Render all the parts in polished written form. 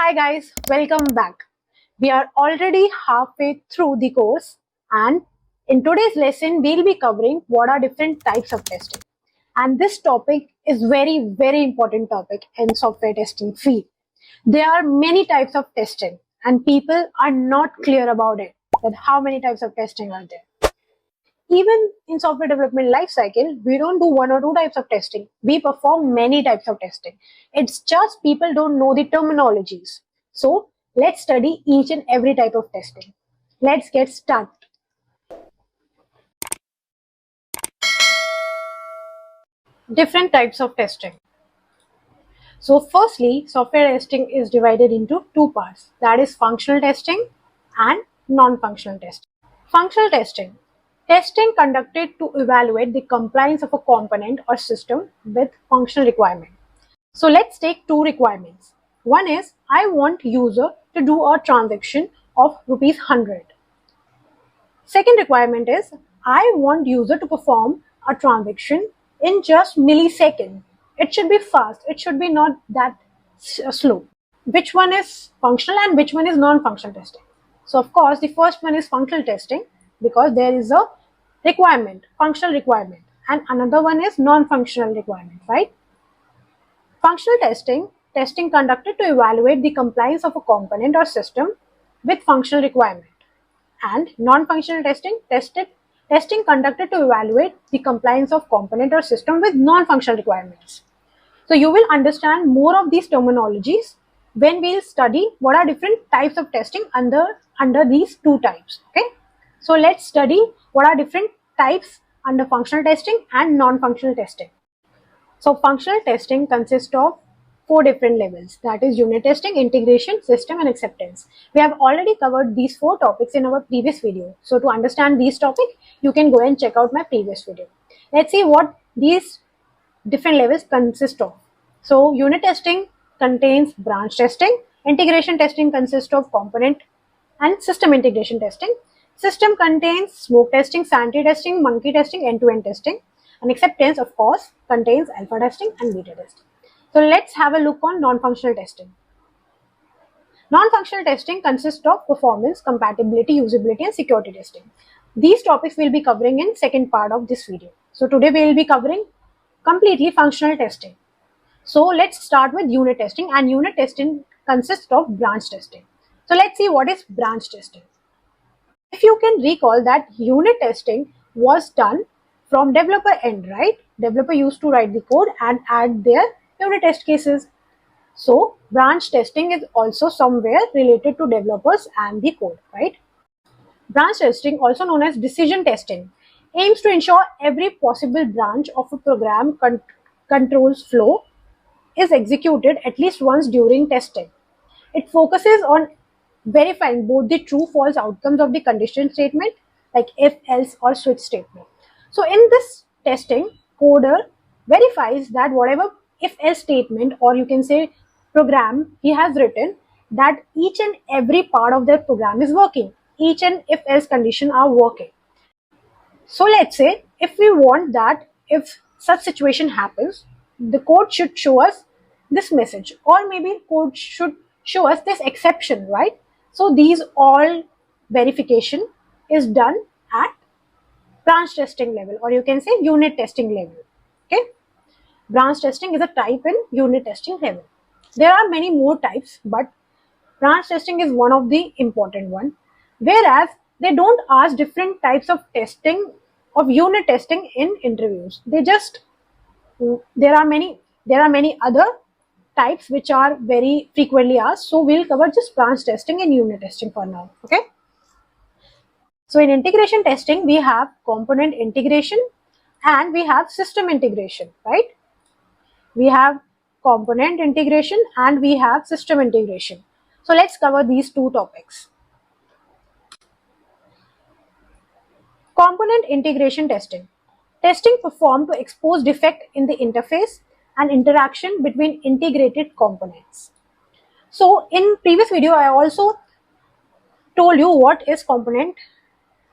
Hi guys, welcome back. We are already halfway through the course, and in today's lesson we'll be covering what are different types of testing. And this topic is very important topic in software testing field. There are many types of testing and people are not clear about it, that how many types of testing are there. Even in software development life cycle, we don't do one or two types of testing. We perform many types of testing. It's just people don't know the terminologies. So let's study each and every type of testing. Let's get started. Different types of testing. So firstly, software testing is divided into two parts. That is functional testing and non-functional testing. Functional testing. Testing conducted to evaluate the compliance of a component or system with functional requirement. So let's take two requirements. One is I want user to do a transaction of rupees 100. Second requirement is I want user to perform a transaction in just millisecond. It should be fast. It should be not that slow. Which one is functional and which one is non-functional testing? So of course, the first one is functional testing because there is a requirement, functional requirement, and another one is non-functional requirement, right? Functional testing, testing conducted to evaluate the compliance of a component or system with functional requirement. And non-functional testing, testing conducted to evaluate the compliance of component or system with non-functional requirements. So you will understand more of these terminologies when we'll study what are different types of testing under these two types. Okay. So let's study what are different types under functional testing and non-functional testing. So functional testing consists of four different levels, that is unit testing, integration, system and acceptance. We have already covered these four topics in our previous video. So to understand these topics, you can go and check out my previous video. Let's see what these different levels consist of. So unit testing contains branch testing, integration testing consists of component and system integration testing. System contains smoke testing, sanity testing, monkey testing, end-to-end testing. And acceptance, of course, contains alpha testing and beta testing. So let's have a look on non-functional testing. Non-functional testing consists of performance, compatibility, usability, and security testing. These topics we'll be covering in second part of this video. So today we will be covering completely functional testing. So let's start with unit testing, and unit testing consists of branch testing. So let's see what is branch testing. If you can recall that unit testing was done from developer end, right? Developer used to write the code and add their unit test cases. So branch testing is also somewhere related to developers and the code, right? Branch testing, also known as decision testing, aims to ensure every possible branch of a program controls flow is executed at least once during testing. It focuses on verifying both the true-false outcomes of the condition statement, like if, else, or switch statement. So in this testing, coder verifies that whatever if, else statement, or you can say program he has written, that each and every part of that program is working. Each and if, else condition are working. So let's say if we want that if such situation happens, the code should show us this message, or maybe code should show us this exception, right? So these all verification is done at branch testing level, or you can say unit testing level. Okay, branch testing is a type in unit testing level. There are many more types, but branch testing is one of the important one, whereas they don't ask different types of testing of unit testing in interviews. They just there are many other types which are very frequently asked. So we'll cover just branch testing and unit testing for now. Okay. So in integration testing, we have component integration and we have system integration, right? We have component integration and we have system integration. So let's cover these two topics. Component integration testing. Testing performed to expose defect in the interface and interaction between integrated components. So in previous video, I also told you what is component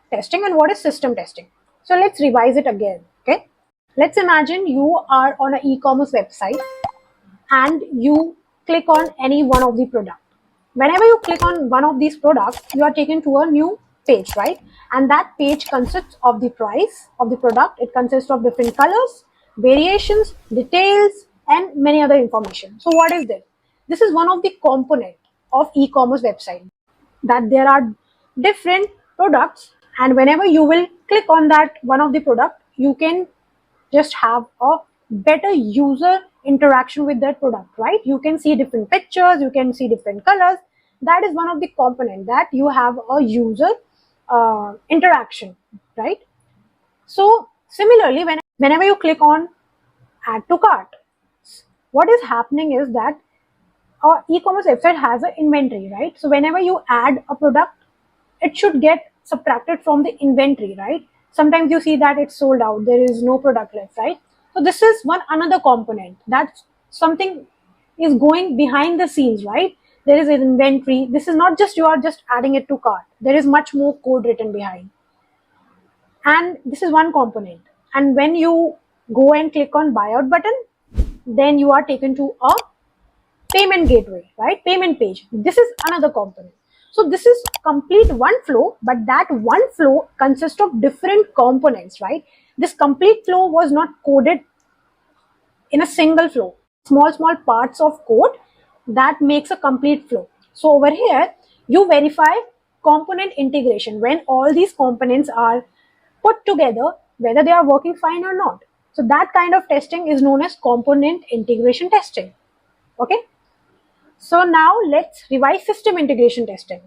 testing and what is system testing. So let's revise it again. Okay. Let's imagine you are on an e-commerce website and you click on any one of the product. Whenever you click on one of these products, you are taken to a new page, right? And that page consists of the price of the product. It consists of different colors, variations, details, and many other information. So what is this? This is one of the component of e-commerce website, that there are different products, and whenever you will click on that one of the product, you can just have a better user interaction with that product, right? You can see different pictures, you can see different colors. That is one of the component that you have a user interaction, right? So similarly, whenever you click on add to cart, what is happening is that our e-commerce website has an inventory, right? So whenever you add a product, it should get subtracted from the inventory, right? Sometimes you see that it's sold out, there is no product left, right? So this is one another component, that something is going behind the scenes, right? There is an inventory. This is not just you are just adding it to cart, there is much more code written behind, and this is one component. And when you go and click on buyout button, then you are taken to a payment gateway, right? Payment page. This is another component. So this is complete one flow, but that one flow consists of different components, right? This complete flow was not coded in a single flow. Small parts of code that makes a complete flow. So over here, you verify component integration when all these components are put together, whether they are working fine or not. So that kind of testing is known as component integration testing. Okay. So now let's revise system integration testing.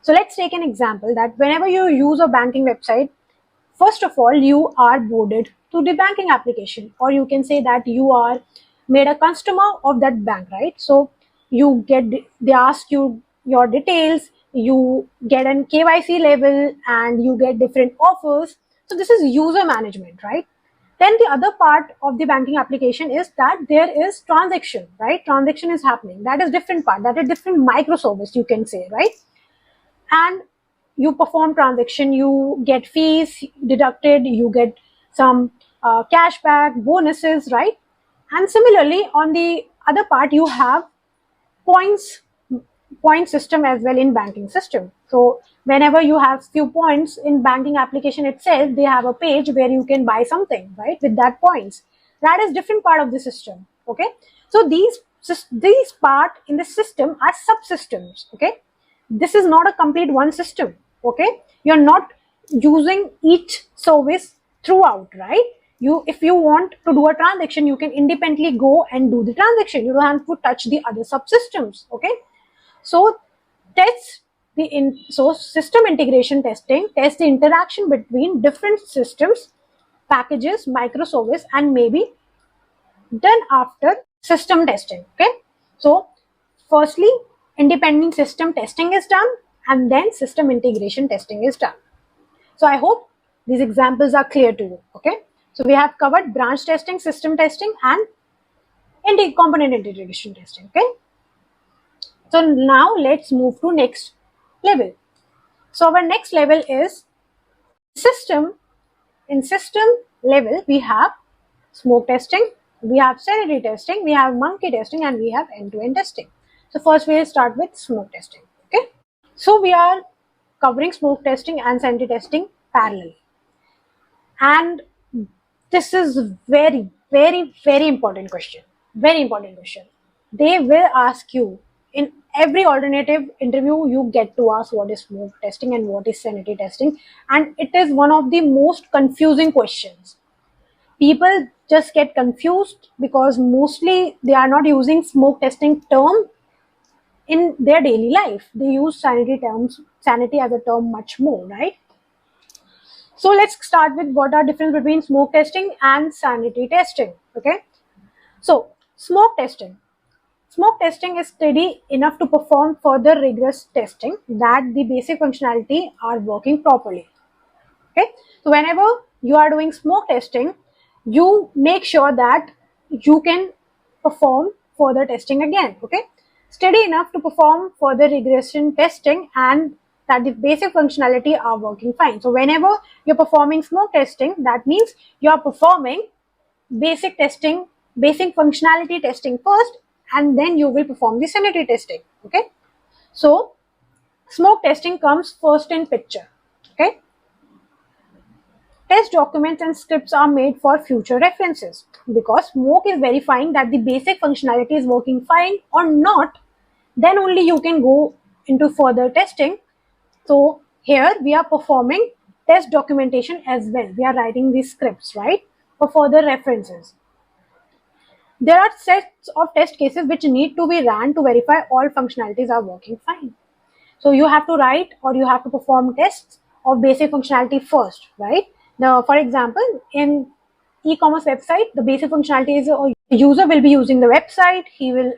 So let's take an example that whenever you use a banking website, first of all, you are boarded to the banking application, or you can say that you are made a customer of that bank, right? So they ask you your details, you get an KYC level, and you get different offers. So this is user management, right? Then the other part of the banking application is that there is transaction, right? Transaction is happening. That is different part. That is different microservice, you can say, right? And you perform transaction, you get fees deducted, you get some cashback, bonuses, right? And similarly, on the other part, you have points point system as well in banking system. So whenever you have few points in banking application itself, they have a page where you can buy something, right, with that points. That is different part of the system. Okay, so these part in the system are subsystems. Okay, this is not a complete one system. Okay, you're not using each service throughout, right? You, if you want to do a transaction, you can independently go and do the transaction. You don't have to touch the other subsystems. Okay, so system integration testing tests the interaction between different systems, packages, microservice, and maybe done after system testing. Okay, so firstly, independent system testing is done, and then system integration testing is done. So I hope these examples are clear to you. Okay, so we have covered branch testing, system testing, and component integration testing. Okay, so now let's move to next level. So our next level is system. In system level, we have smoke testing, we have sanity testing, we have monkey testing, and we have end-to-end testing. So first we will start with smoke testing. Okay, so we are covering smoke testing and sanity testing parallel, and this is very important question. Very important question. They will ask you in every alternative interview. You get to ask what is smoke testing and what is sanity testing, and it is one of the most confusing questions. People just get confused because mostly they are not using smoke testing term in their daily life. They use sanity as a term much more, right? So let's start with what are difference between smoke testing and sanity testing. Okay, so smoke testing. Smoke testing is steady enough to perform further rigorous testing that the basic functionality are working properly. Okay, so whenever you are doing smoke testing, you make sure that you can perform further testing again. Okay, steady enough to perform further regression testing and that the basic functionality are working fine. So whenever you're performing smoke testing, that means you are performing basic testing, basic functionality testing first, and then you will perform the sanity testing. Okay, So smoke testing comes first in picture. Okay. Test documents and scripts are made for future references because smoke is verifying that the basic functionality is working fine or not. Then only you can go into further testing. So here we are performing test documentation as well. We are writing these scripts, right, for further references. There are sets of test cases which need to be ran to verify all functionalities are working fine. So you have to write or you have to perform tests of basic functionality first, right? Now, for example, in e-commerce website, the basic functionality is a user will be using the website. He will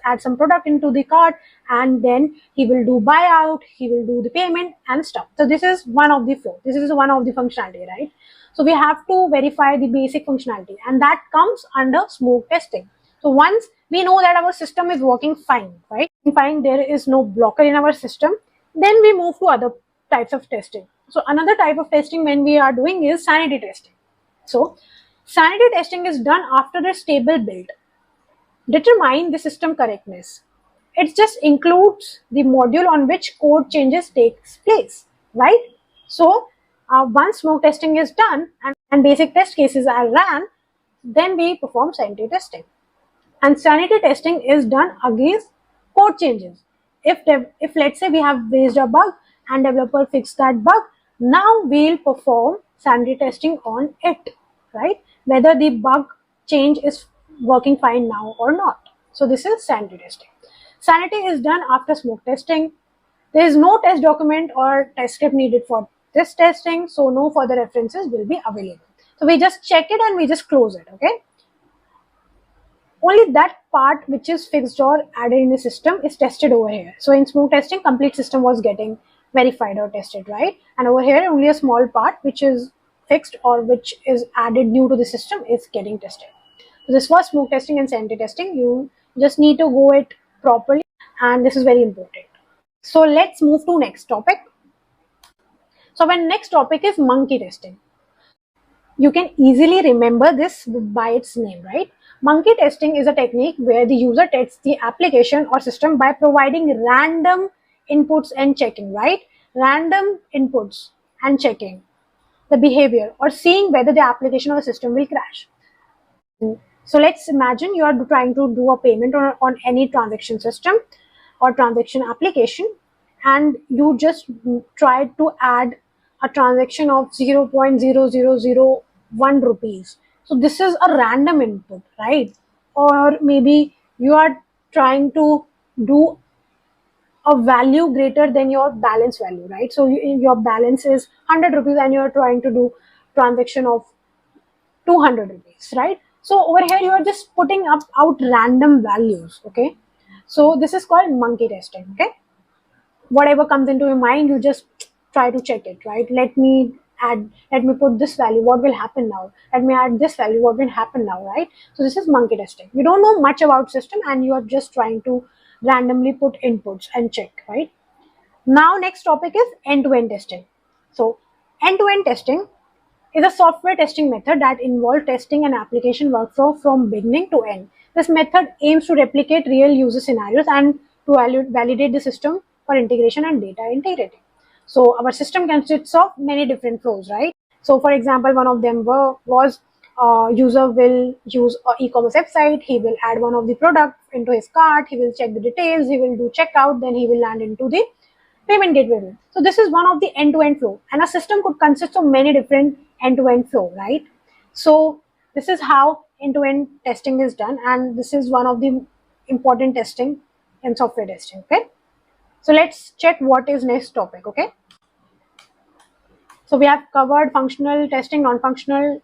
add some product into the cart, and then he will do buyout. He will do the payment and stuff. So this is one of the flow. This is one of the functionality, right? So we have to verify the basic functionality, and that comes under smoke testing. So once we know that our system is working fine, right? Fine, there is no blocker in our system, then we move to other types of testing. So another type of testing when we are doing is sanity testing. So sanity testing is done after the stable build. Determine the system correctness. It just includes the module on which code changes takes place, right? So once smoke testing is done and basic test cases are ran, then we perform sanity testing. And sanity testing is done against code changes. If let's say we have raised a bug and developer fixed that bug, now we'll perform sanity testing on it, right? Whether the bug change is working fine now or not. So this is sanity testing. Sanity is done after smoke testing. There is no test document or test script needed for this testing, so no further references will be available. So we just check it and we just close it, okay? Only that part which is fixed or added in the system is tested over here. So in smoke testing, complete system was getting verified or tested, right? And over here, only a small part which is fixed or which is added new to the system is getting tested. So this was smoke testing and sanity testing. You just need to go it properly, and this is very important. So let's move to next topic. So our next topic is monkey testing. You can easily remember this by its name, right? Monkey testing is a technique where the user tests the application or system by providing random inputs and checking, right? Random inputs and checking the behavior or seeing whether the application or system will crash. So let's imagine you are trying to do a payment on any transaction system or transaction application, and you just try to add a transaction of 0.0001 rupees. So this is a random input, right? Or maybe you are trying to do a value greater than your balance value, right? So your balance is 100 rupees and you are trying to do transaction of 200 rupees, right? So over here you are just putting out random values, okay? So this is called monkey testing, okay? Whatever comes into your mind, you just try to check it, right? Let me put this value, what will happen now? Let me add this value, what will happen now, right? So this is monkey testing. You don't know much about system and you are just trying to randomly put inputs and check, right? Now next topic is end-to-end testing. So end-to-end testing is a software testing method that involves testing an application workflow from beginning to end. This method aims to replicate real user scenarios and to validate the system for integration and data integrity. So our system consists of many different flows, right? So for example, one of them was user will use an e-commerce website, he will add one of the product into his cart, he will check the details, he will do checkout, then he will land into the payment gateway. So this is one of the end-to-end flow, and a system could consist of many different end-to-end flow, right? So this is how end-to-end testing is done, and this is one of the important testing in software testing, okay? So let's check what is next topic, okay? So we have covered functional testing, non-functional,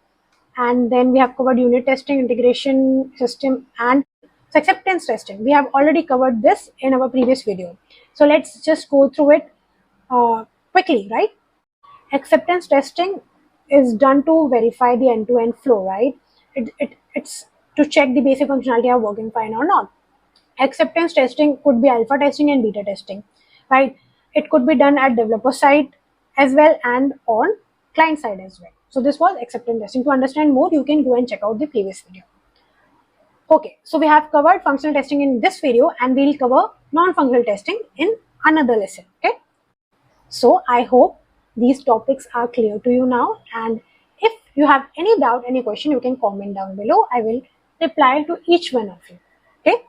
and then we have covered unit testing, integration system, and acceptance testing. We have already covered this in our previous video. So let's just go through it quickly, right? Acceptance testing is done to verify the end-to-end flow, right? It's to check the basic functionality are working fine or not. Acceptance testing could be alpha testing and beta testing, right? It could be done at developer side as well and on client side as well. So this was acceptance testing. To understand more, you can go and check out the previous video. Okay, so we have covered functional testing in this video and we'll cover non-functional testing in another lesson. Okay. So I hope these topics are clear to you now, and if you have any doubt, any question, you can comment down below. I will reply to each one of you. Okay.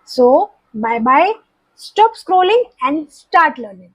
So bye bye. Stop scrolling and start learning.